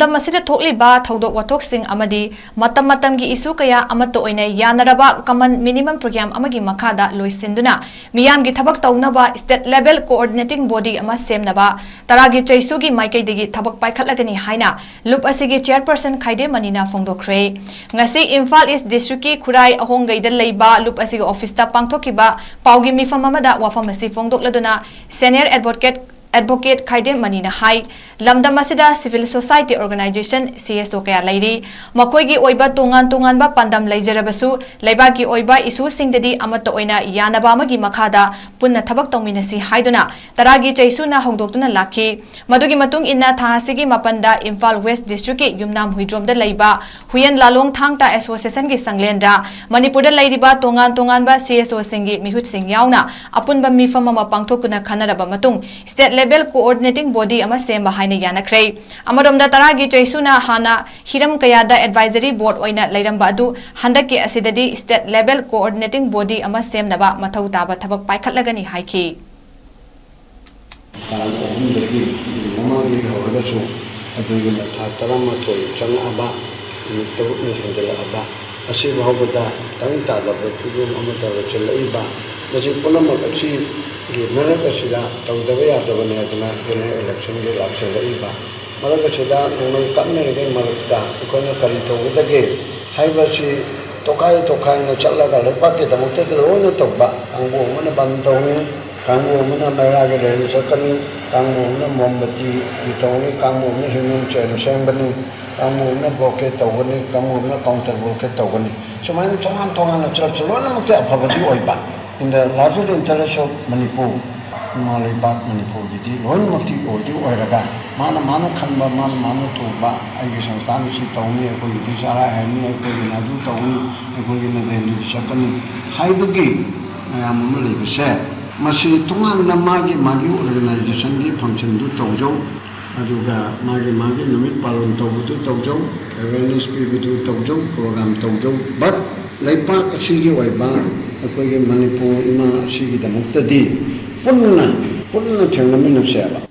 lamdam asida thokliba thodok wathok-sing amadi matam-matamgi isu kaya amato oina yanaraba common minimum program amagi makhada loisinduna miyamgi thabak tawnaba state level coordinating body ama semnaba taragi chaisugi maikaidegi thabak paikhatlagani haina loop asigi chairperson khaide manina phongdokre ngasi Imphal East District ki khurai ahonggaida leiba loop asigi office ta pangthokiba paugi mifam amada wafam asi phongdokladuna senior advocate khaide manina hai lamdam asida civil society organization CSO kaya lairi makoigi oiba tongan ba pandam leijarabasu leibagi oiba isu singdadi amato oina yanaba amagi makhada punna thabak tawminasi haiduna taragi chaisuna hongdoktuna lakhi madugi matung inna thasigi mapanda Imphal West District ki yumnam huidromda leiba huyen lalong thangta association gi sanglenda manipur da leiriba tongan ba CSO singi mihut sing yauna apunba mifam ama pangthokuna khanaraba matung state level coordinating body ama semba haina yanakhrei amadom da taragi chaisuna hana hiram kayada advisory board oina leiramba adu handaki asidadi state level coordinating body ama semnaba mathau taba thabak paikhatlagani haiki mamangli hawagasu adugi matha tarama thoi changaba nitu ni handalaba asi bahawada tang ta da phugu amata chelaiba masi punamak asi gi marak asida tawdaba yadabane aduna general election gi lakselaiba marak asida nongal kamne ge marakta ikona kari tawdage haibasi tokai na chalaga lepa ke tamute rono tobba angbo mana bantawni kangbo mana maraga le sakani kangbo mana mombati bitawni kangbo mana human chen sembani kangbo mana boke tawani kangbo mana counter boke tawani sumain tongan na chalona mute aphabadi oiba in the larger interest of Manipur Malaiba Manipur gidi lon mati oidi oiraga mana khanba mana tuba aigi sansthan si tawni ko gidi sara hani ko nadu tawni ko gina deni sakani haibagi ayam malibse masi tungan na magi organization gi function du tawjau aduga magi numit palon tawdu tawjau awareness pibidu tawjau program tawjau but laipa asigi waiba akogi Manipur ima asigi damuktadi punna thengnaminaseba